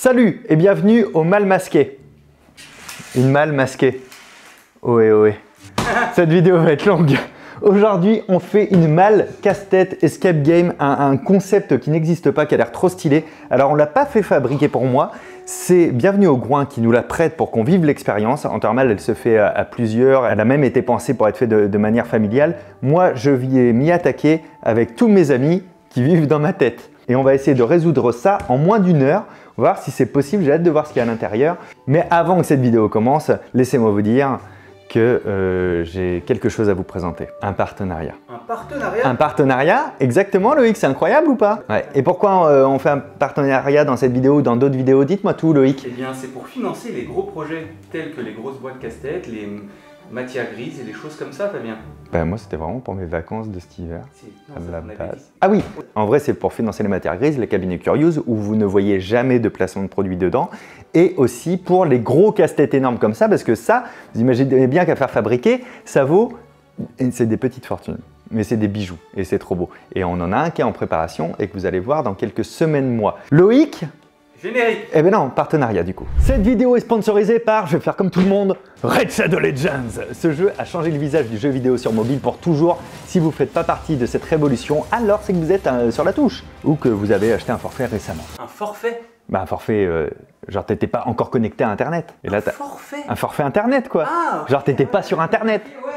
Salut et bienvenue au mal masqué. Une malle masquée. Ohé ohé. Cette vidéo va être longue. Aujourd'hui, on fait une malle casse-tête escape game, un concept qui n'existe pas, qui a l'air trop stylé. Alors, on ne l'a pas fait fabriquer pour moi. C'est Bienvenue au Groin qui nous la prête pour qu'on vive l'expérience. En temps normal, elle se fait à plusieurs. Elle a même été pensée pour être faite de manière familiale. Moi, je vais m'y attaquer avec tous mes amis qui vivent dans ma tête. Et on va essayer de résoudre ça en moins d'une heure. On va voir si c'est possible. J'ai hâte de voir ce qu'il y a à l'intérieur. Mais avant que cette vidéo commence, laissez-moi vous dire que j'ai quelque chose à vous présenter. Un partenariat. Un partenariat? Un partenariat, exactement Loïc, c'est incroyable ou pas? Ouais. Et pourquoi on fait un partenariat dans cette vidéo ou dans d'autres vidéos? Dites-moi tout Loïc. Eh bien c'est pour financer les gros projets tels que les grosses boîtes casse-tête, les matières grises et des choses comme ça, Fabien. Ben, moi c'était vraiment pour mes vacances de cet hiver. Non, À ça, la on avait base. dit. Ah oui, en vrai c'est pour financer les matières grises, les cabinets Curious où vous ne voyez jamais de placement de produits dedans. Et aussi pour les gros casse-têtes énormes comme ça, parce que ça, vous imaginez bien qu'à faire fabriquer, ça vaut, c'est des petites fortunes, mais c'est des bijoux et c'est trop beau. Et on en a un qui est en préparation et que vous allez voir dans quelques semaines, mois. Loïc? Générique. Eh ben non, partenariat du coup. Cette vidéo est sponsorisée par, je vais faire comme tout le monde, Raid Shadow Legends. Ce jeu a changé le visage du jeu vidéo sur mobile pour toujours. Si vous ne faites pas partie de cette révolution, alors c'est que vous êtes sur la touche ou que vous avez acheté un forfait récemment. Un forfait? Bah un forfait, genre t'étais pas encore connecté à internet. Et là, Un forfait? un forfait internet quoi. Ah, ok. Genre t'étais pas sur internet. Ouais.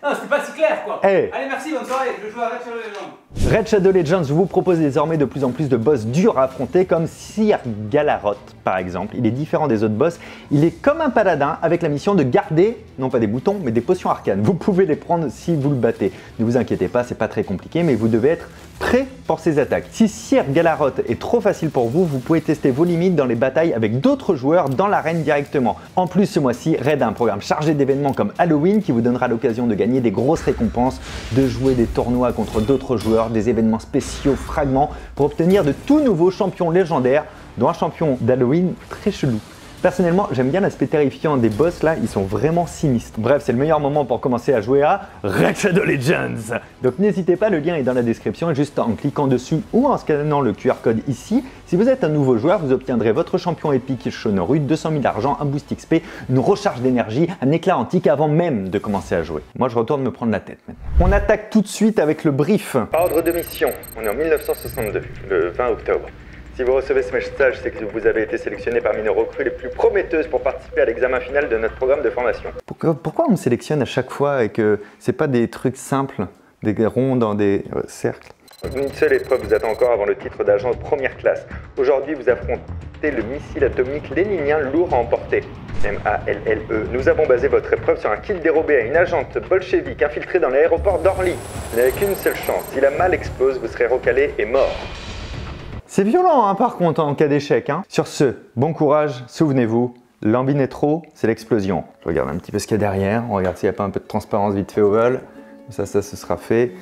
Non, c'était pas si clair quoi. Hey. Allez, merci, bonne soirée. Je joue à Raid Shadow Legends. Raid Shadow Legends vous propose désormais de plus en plus de boss durs à affronter comme Sir Galarot par exemple. Il est différent des autres boss, il est comme un paladin avec la mission de garder, non pas des boutons, mais des potions arcanes. Vous pouvez les prendre si vous le battez. Ne vous inquiétez pas, c'est pas très compliqué, mais vous devez être prêt pour ces attaques. Si Sir Galarot est trop facile pour vous, vous pouvez tester vos limites dans les batailles avec d'autres joueurs dans l'arène directement. En plus, ce mois-ci, Raid a un programme chargé d'événements comme Halloween qui vous donnera l'occasion de gagner des grosses récompenses, de jouer des tournois contre d'autres joueurs, des événements spéciaux, fragments, pour obtenir de tout nouveaux champions légendaires, dont un champion d'Halloween très chelou. Personnellement, j'aime bien l'aspect terrifiant des boss là, ils sont vraiment sinistres. Bref, c'est le meilleur moment pour commencer à jouer à Raid Shadow Legends. Donc n'hésitez pas, le lien est dans la description, juste en cliquant dessus ou en scannant le QR code ici. Si vous êtes un nouveau joueur, vous obtiendrez votre champion épique Shonoru, 200 000 d'argent, un boost XP, une recharge d'énergie, un éclat antique avant même de commencer à jouer. Moi, je retourne me prendre la tête maintenant. On attaque tout de suite avec le brief. Ordre de mission, on est en 1962, le 20 octobre. Si vous recevez ce message, c'est que vous avez été sélectionné parmi nos recrues les plus prometteuses pour participer à l'examen final de notre programme de formation. Pourquoi on me sélectionne à chaque fois et que c'est pas des trucs simples, des ronds dans des cercles? Une seule épreuve vous attend encore avant le titre d'agent de première classe. Aujourd'hui, vous affrontez le missile atomique léninien lourd à emporter. MALLE. Nous avons basé votre épreuve sur un kit dérobé à une agente bolchevique infiltrée dans l'aéroport d'Orly. Vous n'avez qu'une seule chance. Si la malle explose, vous serez recalé et mort. C'est violent hein, par contre en cas d'échec. Hein. Sur ce, bon courage, souvenez-vous, l'ambinetro, c'est l'explosion. Je regarde un petit peu ce qu'il y a derrière, on regarde s'il n'y a pas un peu de transparence vite fait au vol. Ça ce sera fait.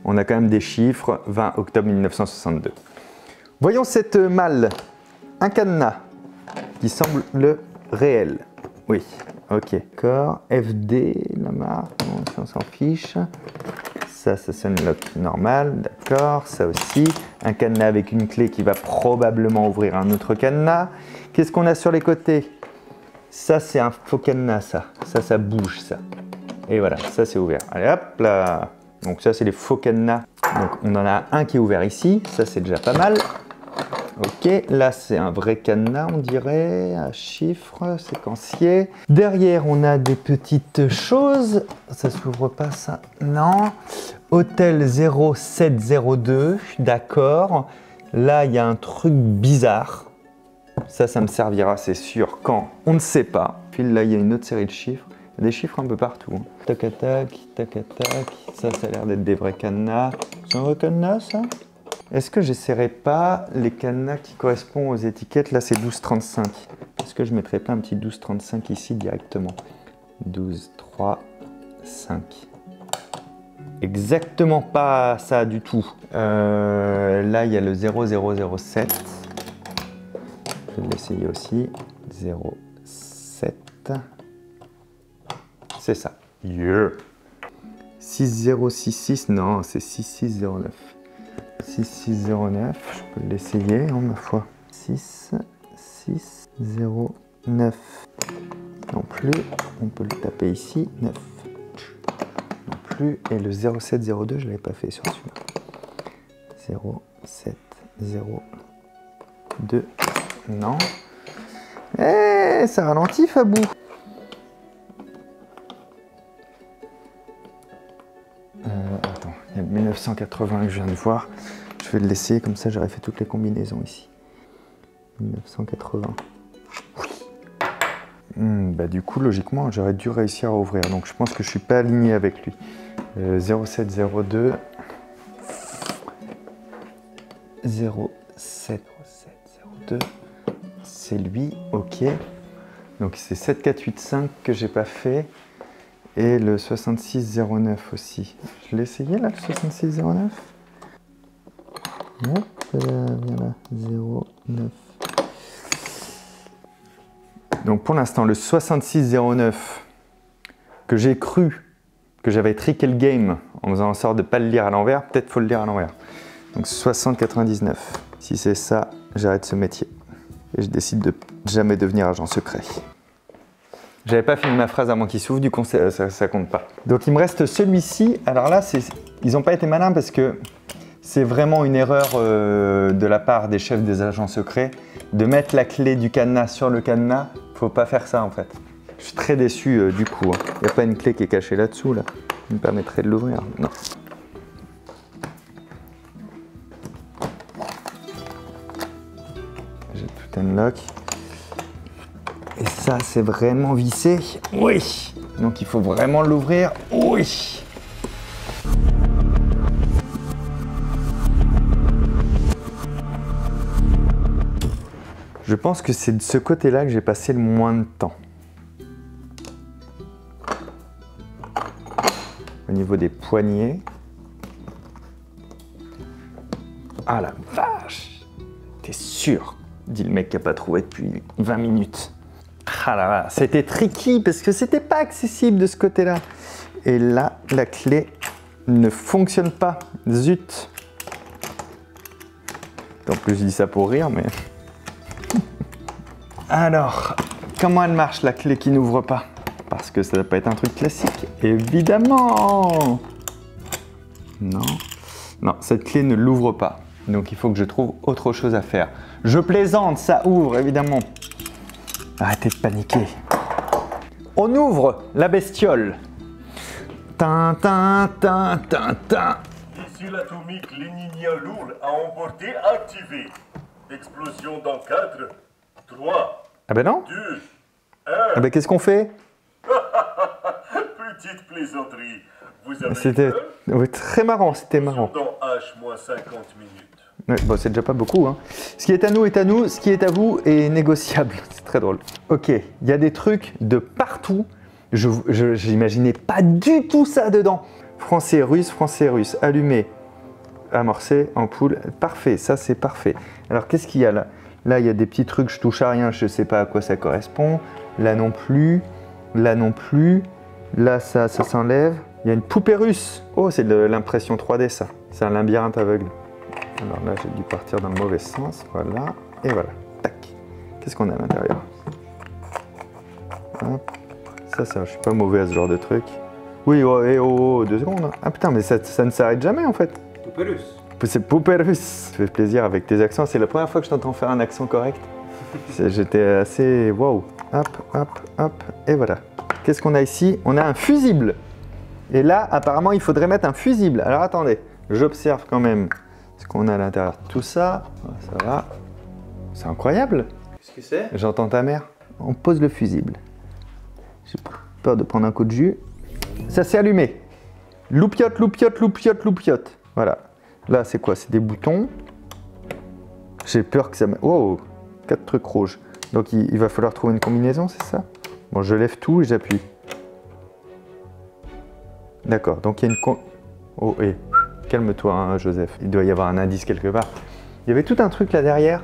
On a quand même des chiffres, 20 octobre 1962. Voyons cette malle, un cadenas qui semble réel. Oui, ok. D'accord, FD, la marque, on s'en fiche. Ça sonne normal, d'accord, ça aussi. Un cadenas avec une clé qui va probablement ouvrir un autre cadenas. Qu'est-ce qu'on a sur les côtés? Ça, c'est un faux cadenas, ça bouge, ça. Et voilà, ça c'est ouvert. Allez hop là. Donc ça, c'est les faux cadenas. Donc on en a un qui est ouvert ici, ça c'est déjà pas mal. Ok, là c'est un vrai cadenas, on dirait, à chiffres, séquencier. Derrière, on a des petites choses. Ça s'ouvre pas, ça? Non. Hôtel 0702, d'accord. Là, il y a un truc bizarre. Ça me servira, c'est sûr, quand on ne sait pas. Puis là, il y a une autre série de chiffres. Il y a des chiffres un peu partout. Hein. Tac, tac, tac, tac. Ça a l'air d'être des vrais cadenas. C'est un vrai cadenas, ça? Est-ce que j'essaierai pas les cadenas qui correspondent aux étiquettes? Là, c'est 1235. Est-ce que je mettrai pas un petit 1235 ici directement? 12, 3, 5. Exactement pas ça du tout. Là, il y a le 0007. Je vais l'essayer aussi. 07. C'est ça. Yeah. 6066, non, c'est 6609. Je peux l'essayer, ma foi. 6, 6. 66 09 non plus, on peut le taper ici, 9 non plus, et le 07 02 je l'avais pas fait sur celui-là. 07 02 non. Eh, ça ralentit Fabou. Attends, il y a 1980 que je viens de voir. Je vais le laisser, comme ça j'aurais fait toutes les combinaisons ici. 1980. Oui. Bah du coup, logiquement, j'aurais dû réussir à ouvrir. Donc je pense que je suis pas aligné avec lui. 0702. 0702. C'est lui, ok. Donc c'est 7485 que j'ai pas fait. Et le 6609 aussi. Je l'ai essayé là, le 6609. Hop, viens là, 09. Donc pour l'instant, le 6609 que j'ai cru que j'avais triqué le game en faisant en sorte de ne pas le lire à l'envers, peut-être faut le lire à l'envers. Donc 6099. Si c'est ça, j'arrête ce métier. Et je décide de jamais devenir agent secret. J'avais pas fini ma phrase avant qu'il s'ouvre, du coup ça compte pas. Donc il me reste celui-ci. Alors là, ils n'ont pas été malins parce que c'est vraiment une erreur de la part des chefs des agents secrets de mettre la clé du cadenas sur le cadenas. Faut pas faire ça en fait. Je suis très déçu du coup. Il n'y a pas une clé qui est cachée là-dessous là, qui me permettrait de l'ouvrir. Non. J'ai tout unlock. Et ça, c'est vraiment vissé. Oui. Donc il faut vraiment l'ouvrir. Oui. Je pense que c'est de ce côté-là que j'ai passé le moins de temps. Au niveau des poignets. Ah la vache! T'es sûr? Dit le mec qui n'a pas trouvé depuis 20 minutes. Ah là là, c'était tricky parce que c'était pas accessible de ce côté-là. Et là, la clé ne fonctionne pas. Zut! En plus, je dis ça pour rire, mais... Alors, comment elle marche la clé qui n'ouvre pas? Parce que ça ne doit pas être un truc classique. Évidemment! Non. Non, cette clé ne l'ouvre pas. Donc il faut que je trouve autre chose à faire. Je plaisante, ça ouvre évidemment. Arrêtez de paniquer. On ouvre la bestiole. Tin. Missile atomique léninien lourd à emporter activé. Explosion dans 4, 3, Ah ben non. 2, 1. Ah ben qu'est-ce qu'on fait? Petite plaisanterie. Vous avez C'était oui, très marrant, c'était marrant. dans H-50 minutes. Ouais, bon, c'est déjà pas beaucoup. Hein. Ce qui est à nous est à nous, ce qui est à vous est négociable. C'est très drôle. Ok, il y a des trucs de partout. J'imaginais pas du tout ça dedans. Français, russe, allumé, amorcé, ampoule. Parfait, ça c'est parfait. Alors qu'est-ce qu'il y a là? Là, il y a des petits trucs, je touche à rien, je sais pas à quoi ça correspond. Là non plus, là non plus. Là, ça s'enlève. Il y a une poupée russe. Oh, c'est de l'impression 3D ça. C'est un labyrinthe aveugle. Alors là, j'ai dû partir dans le mauvais sens. Voilà. Et voilà. Tac. Qu'est-ce qu'on a à l'intérieur? Hop. Ça, je suis pas mauvais à ce genre de truc. Oui, oh, 2 secondes. Hein. Ah putain, mais ça ne s'arrête jamais en fait. Poupée russe. C'est poupée russe. Ça fait plaisir avec tes accents. C'est la première fois que je t'entends faire un accent correct. J'étais assez... Wow. Hop. Et voilà. Qu'est-ce qu'on a ici? On a un fusible. Et là, apparemment, il faudrait mettre un fusible. Alors attendez, j'observe quand même ce qu'on a à l'intérieur. Tout ça, ça va. C'est incroyable. Qu'est-ce que c'est? J'entends ta mère. On pose le fusible. J'ai peur de prendre un coup de jus. Ça s'est allumé. Loupiote. Voilà. Là, c'est quoi? C'est des boutons. J'ai peur que ça... Oh, 4 trucs rouges. Donc, il va falloir trouver une combinaison, c'est ça? Bon, je lève tout et j'appuie. D'accord, donc il y a une... Oh, et calme-toi, hein, Joseph. Il doit y avoir un indice quelque part. Il y avait tout un truc là derrière.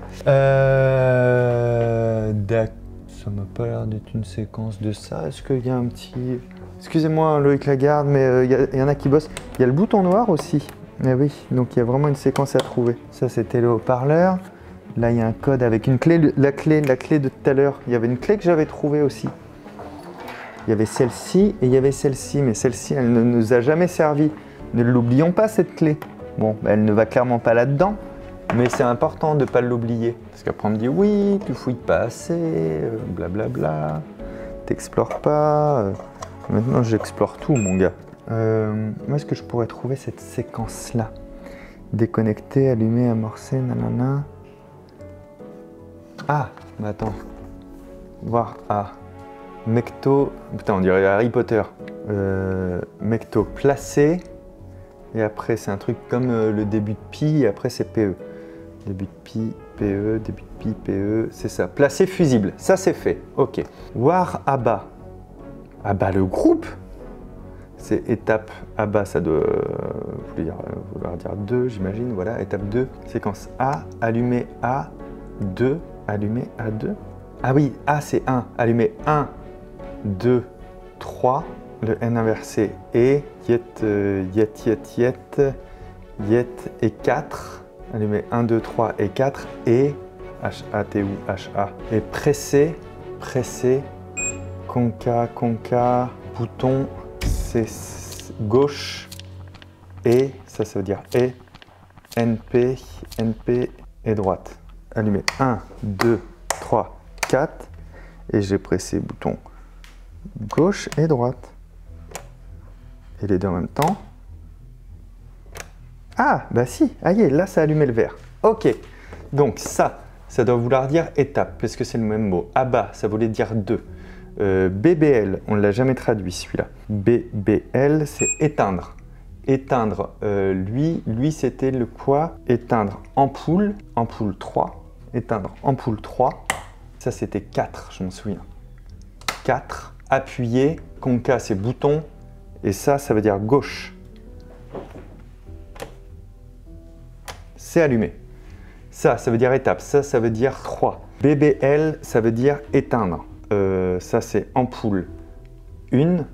D'accord. Ça m'a pas l'air d'être une séquence de ça. Est-ce qu'il y a un petit... Excusez-moi, Loïc Lagarde, mais il y en a qui bossent. Il y a le bouton noir aussi. Eh oui, donc il y a vraiment une séquence à trouver. Ça, c'était le haut-parleur. Là, il y a un code avec une clé, la clé de tout à l'heure. Il y avait une clé que j'avais trouvée aussi. Il y avait celle-ci et il y avait celle-ci, mais celle-ci, elle ne nous a jamais servi. Ne l'oublions pas, cette clé. Bon, elle ne va clairement pas là-dedans, mais c'est important de ne pas l'oublier. Parce qu'après, on me dit, oui, tu fouilles pas assez, blablabla, t'explores pas. Maintenant, j'explore tout, mon gars. Où est-ce que je pourrais trouver cette séquence-là? Déconnecter, allumer, amorcer, nanana. Ah, mais attends. Voir, ah. Mecto, putain, on dirait Harry Potter. Mecto placé. Et après, c'est un truc comme le début de pi, et après, c'est PE. Début de pi, PE, début de pi, PE, c'est ça. Placé fusible, ça c'est fait. Ok. War ABA. ABA le groupe. C'est étape ABA, ça doit vouloir dire 2, j'imagine. Voilà, étape 2. Séquence A, allumer A, 2, allumer A2. Ah oui, A c'est 1. Allumer 1, 2, 3. Le N inversé et yet et 4. Allumer 1, 2, 3 et 4 et H-A-T ou H-A. Et presser, conca, bouton, c'est gauche et ça veut dire et NP et droite. Allumer 1, 2, 3, 4 et j'ai pressé bouton gauche et droite. Et les deux en même temps. Ah, bah si, aïe, là ça a allumé le vert. Ok, donc ça doit vouloir dire étape, parce que c'est le même mot. ABA, ça voulait dire 2. BBL, on ne l'a jamais traduit celui-là. BBL, c'est éteindre. Éteindre, lui c'était le quoi? Éteindre ampoule, ampoule 3. Éteindre ampoule 3. Ça c'était 4, je m'en souviens. 4. Appuyer, conca c'est bouton. Et ça veut dire gauche. C'est allumé. Ça veut dire étape. Ça veut dire 3. BBL, ça veut dire éteindre. Ça, c'est ampoule 1.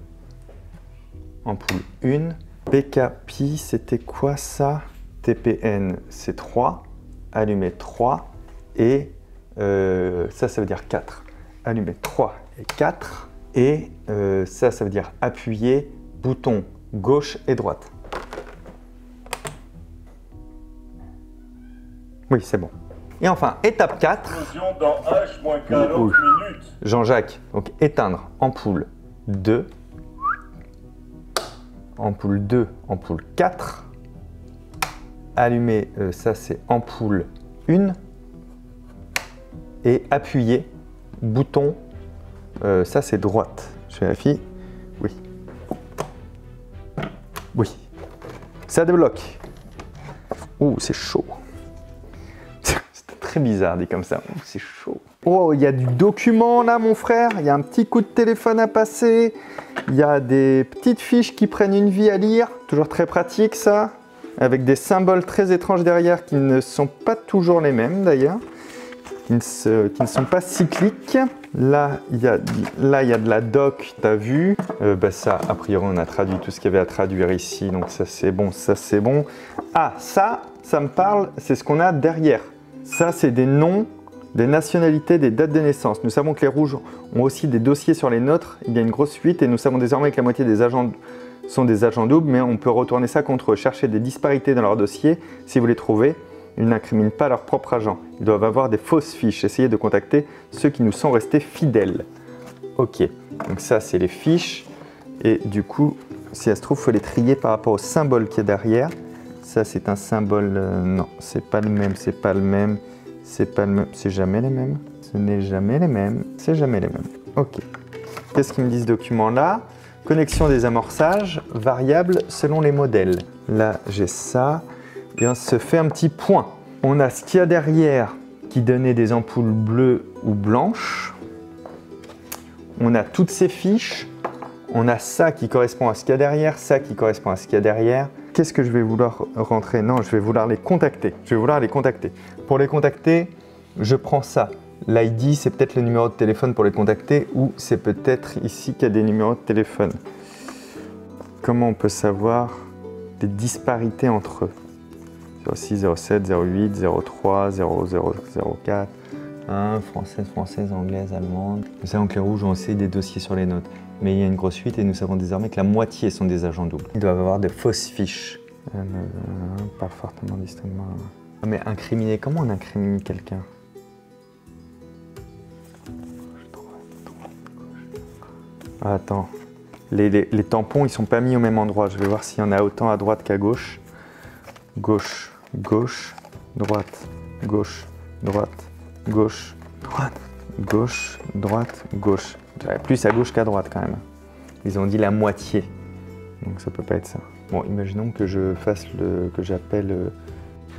Ampoule 1. BKP, c'était quoi ça? TPN, c'est 3. Allumé 3. Et ça veut dire 4. Allumé 3 et 4. Et ça veut dire appuyer. Bouton gauche et droite. Oui, c'est bon. Et enfin, étape 4. Explosion dans H-40 minutes. Jean-Jacques, donc éteindre ampoule 2. Ampoule 2, ampoule 4. Allumer, ça c'est ampoule 1. Et appuyer, bouton, ça c'est droite. Je vérifie. Oui. Oui, ça débloque. Ouh, c'est chaud. C'était très bizarre dit comme ça. Ouh, c'est chaud. Oh, il y a du document là, mon frère. Il y a un petit coup de téléphone à passer. Il y a des petites fiches qui prennent une vie à lire. Toujours très pratique ça. Avec des symboles très étranges derrière qui ne sont pas toujours les mêmes d'ailleurs. Qui ne sont pas cycliques. Là, il y a de la doc, tu as vu. Ça, a priori, on a traduit tout ce qu'il y avait à traduire ici. Donc ça, c'est bon, ça, c'est bon. Ah, ça me parle, c'est ce qu'on a derrière. Ça, c'est des noms, des nationalités, des dates de naissance. Nous savons que les rouges ont aussi des dossiers sur les nôtres. Il y a une grosse fuite et nous savons désormais que la moitié des agents sont des agents doubles, mais on peut retourner ça contre eux. Chercher des disparités dans leurs dossiers si vous les trouvez. Ils n'incriminent pas leurs propres agents. Ils doivent avoir des fausses fiches. Essayez de contacter ceux qui nous sont restés fidèles. Ok, donc ça c'est les fiches. Et du coup, si ça se trouve, il faut les trier par rapport au symbole qu'il y a derrière. Ça c'est un symbole... non, c'est pas le même, c'est pas le même. C'est pas le même, c'est jamais les mêmes. Ce n'est jamais les mêmes, c'est jamais les mêmes. Ok. Qu'est-ce qu'ils me dit ce document-là? Connexion des amorçages, variables selon les modèles. Là, j'ai ça. Et on se fait un petit point. On a ce qu'il y a derrière qui donnait des ampoules bleues ou blanches. On a toutes ces fiches. On a ça qui correspond à ce qu'il y a derrière, ça qui correspond à ce qu'il y a derrière. Qu'est-ce que je vais vouloir rentrer? Non, je vais vouloir les contacter. Je vais vouloir les contacter. Pour les contacter, je prends ça. L'ID, c'est peut-être le numéro de téléphone pour les contacter ou c'est peut-être ici qu'il y a des numéros de téléphone. Comment on peut savoir des disparités entre eux? 06, 07, 08, 03, 00, 04, 1, française, anglaise, allemande. Nous savons que les rouges ont aussi des dossiers sur les notes. Mais il y a une grosse fuite et nous savons désormais que la moitié sont des agents doubles. Ils doivent avoir de fausses fiches. Pas fortement distinctement. Mais incriminer, comment on incrimine quelqu'un? Attends, les tampons ils sont pas mis au même endroit. Je vais voir s'il y en a autant à droite qu'à gauche. Gauche, gauche, droite, gauche, droite, gauche, droite, gauche, droite, gauche. J'avais plus à gauche qu'à droite quand même. Ils ont dit la moitié, donc ça peut pas être ça. Bon, imaginons que je fasse que j'appelle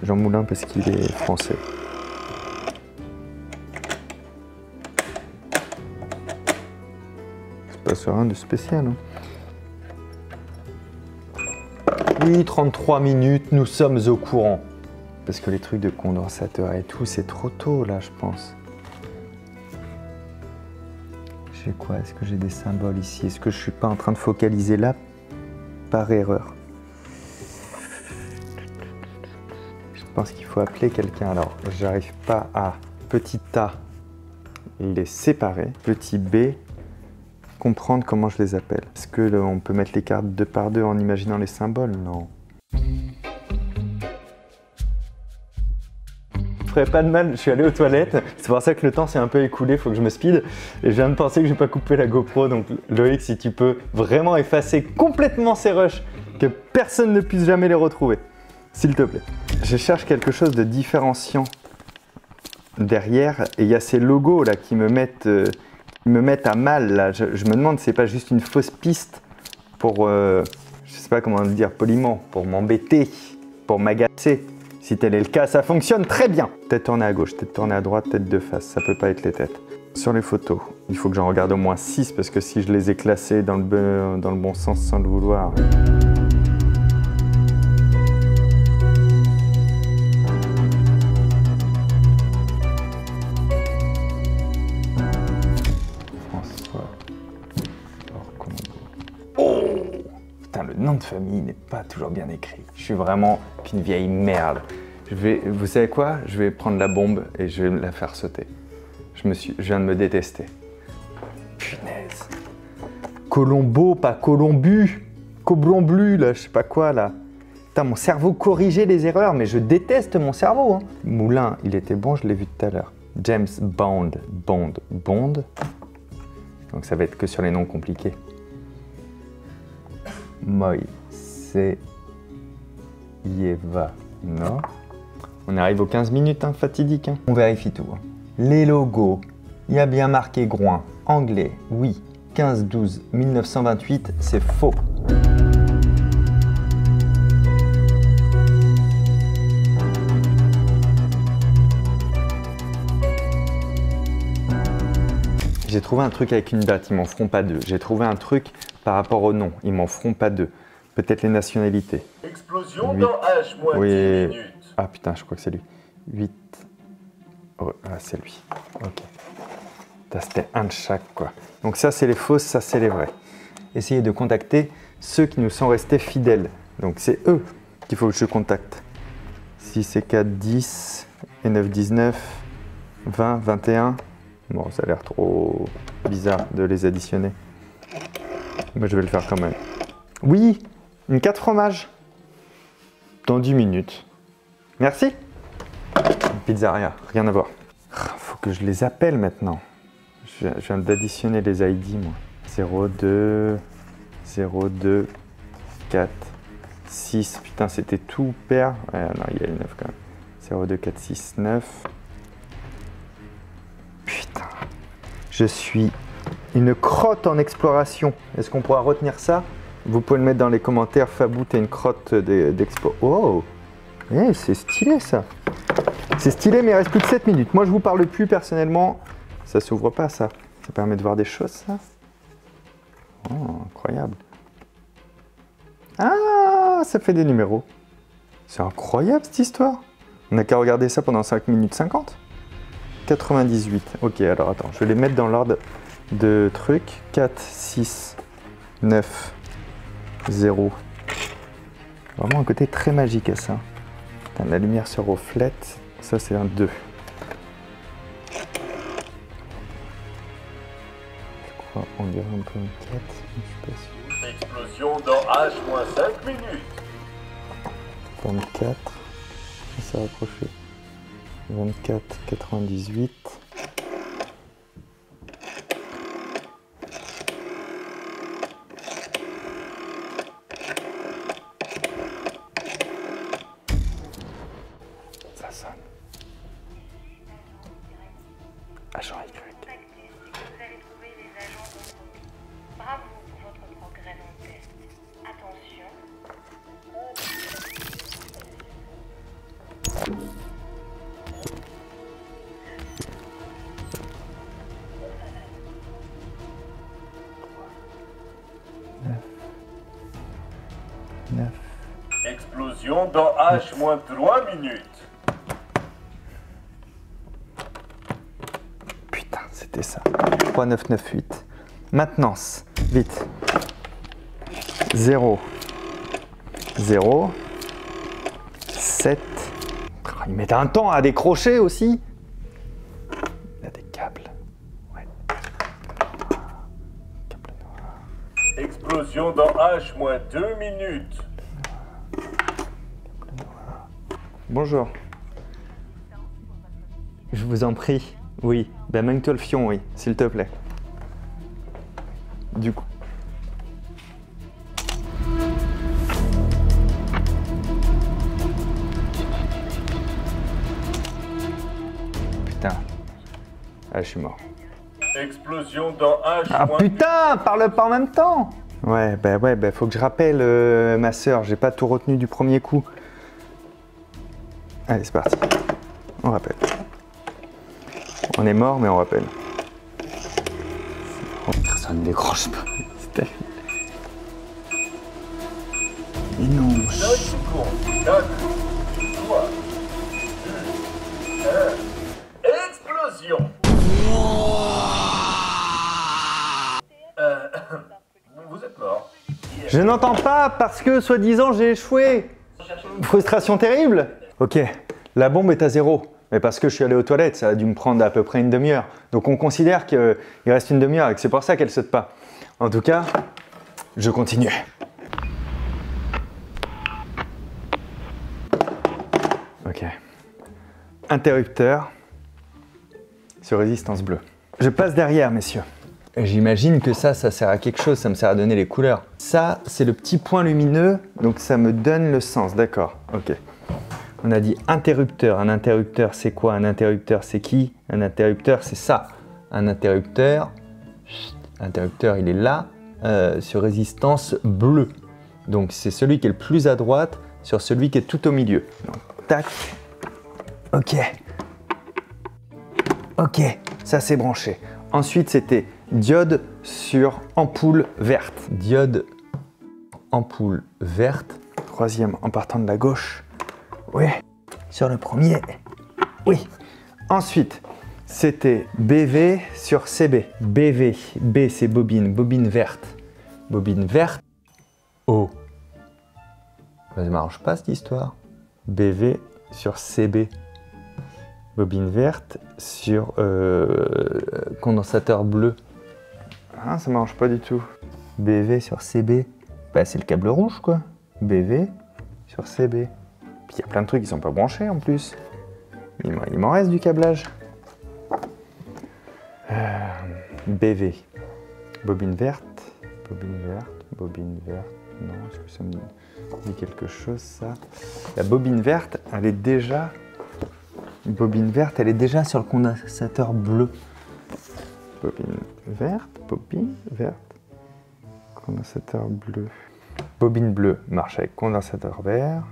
Jean Moulin parce qu'il est français. C'est pas rien de spécial. Hein. Oui, 33 minutes, nous sommes au courant. Parce que les trucs de condensateur et tout, c'est trop tôt là, je pense. J'ai quoi? Est-ce que j'ai des symboles ici? Est-ce que je suis pas en train de focaliser là par erreur? Je pense qu'il faut appeler quelqu'un. Alors, j'arrive pas à petit A les séparer, petit B comprendre comment je les appelle. Est-ce que on peut mettre les cartes 2 par 2 en imaginant les symboles? Non. Je ferais pas de mal, je suis allé aux toilettes, c'est pour ça que le temps s'est un peu écoulé, il faut que je me speed. Et je viens de penser que je n'ai pas coupé la GoPro, donc Loïc, si tu peux vraiment effacer complètement ces rushs, que personne ne puisse jamais les retrouver, s'il te plaît. Je cherche quelque chose de différenciant derrière, et il y a ces logos là qui me mettent à mal. Là. Je me demande si c'est pas juste une fausse piste pour, je sais pas comment le dire poliment, pour m'embêter, pour m'agacer. Si tel est le cas, ça fonctionne très bien. Tête tournée à gauche, tête tournée à droite, tête de face, ça peut pas être les têtes. Sur les photos, il faut que j'en regarde au moins 6 parce que si je les ai classées dans le bon sens sans le vouloir. François Orcombo. Oh! Putain, le nom de famille n'est pas toujours bien écrit. Je suis vraiment qu'une vieille merde. Vous savez quoi? Je vais prendre la bombe et je vais la faire sauter. Je viens de me détester. Punaise. Colombo, pas Colombu. Coblon-Blu, là, je sais pas quoi, là. Putain, mon cerveau corrigeait les erreurs, mais je déteste mon cerveau. Hein. Moulin, il était bon, je l'ai vu tout à l'heure. James Bond. Bond. Donc ça va être que sur les noms compliqués. Moy, c'est Yeva, non. On arrive aux 15 minutes, hein, fatidique. Hein. On vérifie tout. Hein. Les logos, il y a bien marqué Groin, anglais, oui, 15-12-1928, c'est faux. J'ai trouvé un truc avec une date, ils m'en feront pas deux. J'ai trouvé un truc par rapport au nom, ils m'en feront pas deux. Peut-être les nationalités. Explosion dans H moins 10 minutes. Ah putain, je crois que c'est lui. 8. Oh, ah, c'est lui. Ok. C'était un de chaque, quoi. Donc ça, c'est les fausses, ça, c'est les vraies. Essayez de contacter ceux qui nous sont restés fidèles. Donc c'est eux qu'il faut que je contacte. 6 et 4, 10. Et 9, 19. 20, 21. Bon, ça a l'air trop bizarre de les additionner. Mais je vais le faire quand même. Oui, une 4 fromages. Dans 10 minutes. Merci. Pizzeria, rien à voir. Faut que je les appelle maintenant. Je viens d'additionner les ID, moi. 02, 02, 4, 6. Putain, c'était tout pair. Ouais, non, il y a le 9 quand même. 02, 4, 6, 9. Putain. Je suis une crotte en exploration. Est-ce qu'on pourra retenir ça? Vous pouvez le mettre dans les commentaires. Fabou, t'es une crotte d'explo. Oh! Eh, c'est stylé ça. C'est stylé, mais il reste plus que 7 minutes. Moi, je vous parle plus personnellement. Ça s'ouvre pas, ça. Ça permet de voir des choses, ça. Oh, incroyable. Ah, ça fait des numéros. C'est incroyable, cette histoire. On n'a qu'à regarder ça pendant 5 minutes 50. 98. Ok, alors attends, je vais les mettre dans l'ordre de trucs. 4, 6, 9, 0. Vraiment un côté très magique à ça. Putain, la lumière se reflète. Ça, c'est un 2. Je crois, on dirait un peu un 4. Je suis pas sûr. Explosion dans H-5 minutes. 24. Ça s'est rapproché. 24, 98. Ça sonne. Agent Y. Vous allez trouver les agents d'entreprise. Bravo pour votre progrès dans le test. Attention. Explosion dans H-3 minutes. Putain, c'était ça. 3998. Maintenance. Vite. 0. 0. 7. Il met un temps à décrocher aussi. Il y a des câbles. Ouais. Câble noir. Explosion dans H-2 minutes. Bonjour. Je vous en prie. Oui. Ben, manque-toi le fion, oui, s'il te plaît. Du coup. Putain. Ah, je suis mort. Explosion dans H-. Ah putain, parle pas en même temps. Ouais, faut que je rappelle ma sœur, j'ai pas tout retenu du premier coup. Allez, c'est parti. On rappelle. On est mort, mais on rappelle. Personne ne décroche pas. C'est terrible. Mais non. 9 secondes. 4, 3, 2, 1. Explosion. Vous êtes mort. Je n'entends pas parce que, soi-disant, j'ai échoué. Frustration terrible. Ok, la bombe est à 0. Mais parce que je suis allé aux toilettes, ça a dû me prendre à peu près une demi-heure. Donc on considère qu'il reste une demi-heure et que c'est pour ça qu'elle saute pas. En tout cas, je continue. Ok. Interrupteur sur résistance bleue. Je passe derrière, messieurs. J'imagine que ça sert à quelque chose, ça me sert à donner les couleurs. Ça, c'est le petit point lumineux, donc ça me donne le sens, d'accord. Ok. On a dit interrupteur. Un interrupteur, c'est quoi? Un interrupteur, c'est qui? Un interrupteur, c'est ça. Un interrupteur, il est là, sur résistance bleue. Donc, c'est celui qui est le plus à droite sur celui qui est tout au milieu. Donc, tac. Ok. Ok, ça c'est branché. Ensuite, c'était diode sur ampoule verte. Diode, ampoule verte. Troisième en partant de la gauche. Oui, sur le premier. Oui. Ensuite, c'était BV sur CB. BV, B c'est bobine, bobine verte. Bobine verte. O. Ça ne m'arrange pas cette histoire. BV sur CB. Bobine verte sur condensateur bleu. Ah, ça ne m'arrange pas du tout. BV sur CB. Bah, c'est le câble rouge quoi. BV sur CB. Puis il y a plein de trucs qui sont pas branchés en plus. Il m'en reste du câblage. BV. Bobine verte. Bobine verte. Bobine verte. Non, est-ce que ça me dit quelque chose ça? La bobine verte, elle est déjà... Bobine verte, elle est déjà sur le condensateur bleu. Bobine verte. Condensateur bleu. Bobine bleue marche avec condensateur vert.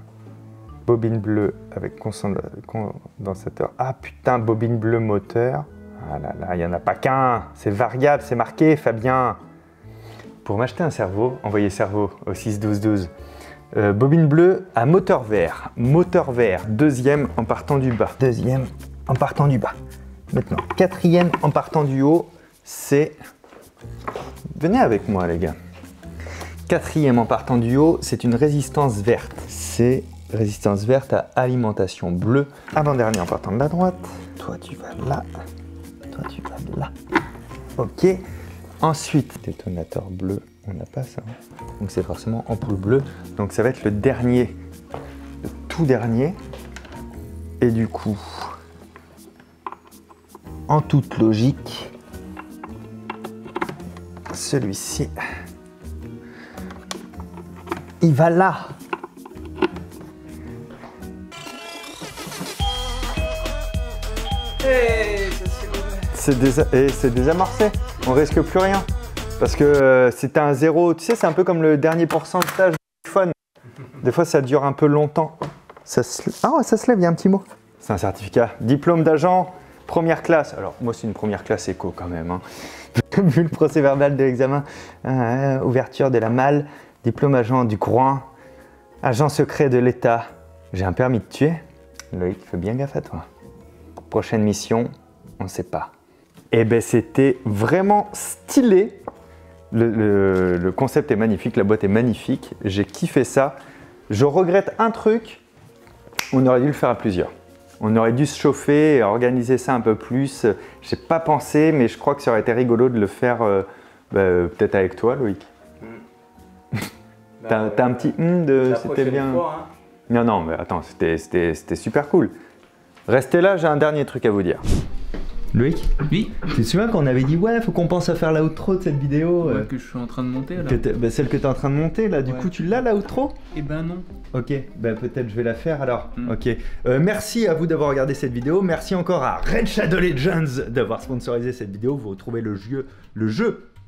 Bobine bleue avec condensateur. Ah putain, bobine bleue moteur. Ah là là, il n'y en a pas qu'un. C'est variable, c'est marqué, Fabien. Pour m'acheter un cerveau, envoyez cerveau au 61212. Bobine bleue à moteur vert. Moteur vert, deuxième en partant du bas. Deuxième en partant du bas. Maintenant, quatrième en partant du haut, c'est... Venez avec moi les gars. Quatrième en partant du haut, c'est une résistance verte. C'est Résistance verte à alimentation bleue. Avant-dernier en partant de la droite. Toi, tu vas là. Toi, tu vas là. Ok. Ensuite, détonateur bleu. On n'a pas ça. Donc, c'est forcément ampoule bleue. Donc, ça va être le dernier. Le tout dernier. Et du coup, en toute logique, celui-ci, il va là. C'est désamorcé, on risque plus rien. Parce que c'était un zéro, tu sais, c'est un peu comme le dernier pourcentage du téléphone. Des fois, ça dure un peu longtemps. Ça se lève, il y a un petit mot. C'est un certificat. Diplôme d'agent, première classe. Alors, moi, c'est une première classe éco quand même. Hein. Vu le procès verbal de l'examen. Ouverture de la malle. Diplôme agent du courant. Agent secret de l'État. J'ai un permis de tuer. Loïc, fais bien gaffe à toi. Prochaine mission, on ne sait pas. Eh ben, c'était vraiment stylé. Le concept est magnifique, la boîte est magnifique. J'ai kiffé ça. Je regrette un truc. On aurait dû le faire à plusieurs. On aurait dû se chauffer et organiser ça un peu plus. J'ai pas pensé, mais je crois que ça aurait été rigolo de le faire peut-être avec toi, Loïc. T'as un petit de c'était bien. Fois, hein. Non, mais attends, c'était super cool. Restez là, j'ai un dernier truc à vous dire. Loïc, Oui. tu te souviens qu'on avait dit ouais, faut qu'on pense à faire l'outro de cette vidéo Que je suis en train de monter là. celle que tu es en train de monter là, du Ouais. coup tu l'as l'outro? Eh ben non. Ok, peut-être je vais la faire alors. Mm. Ok. Merci à vous d'avoir regardé cette vidéo. Merci encore à Red Shadow Legends d'avoir sponsorisé cette vidéo. Vous retrouvez le jeu,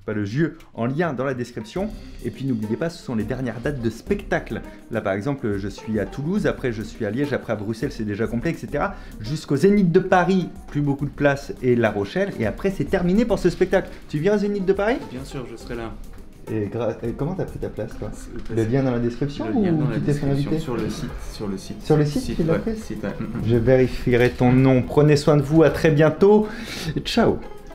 pas le jeu, en lien dans la description. Et puis n'oubliez pas, ce sont les dernières dates de spectacle. Là par exemple, je suis à Toulouse, après je suis à Liège, après à Bruxelles, c'est déjà complet, etc. Jusqu'au Zénith de Paris, plus beaucoup de place, et La Rochelle. Et après c'est terminé pour ce spectacle. Tu viens au Zénith de Paris? Bien sûr, je serai là. Et comment t'as pris ta place toi? Le lien dans la description Le lien ou dans la tu t'es fait description inviter? sur le site. Sur le site. Sur le site, tu l'as ouais, fait? site, Je vérifierai ton nom. Prenez soin de vous, à très bientôt. Ciao.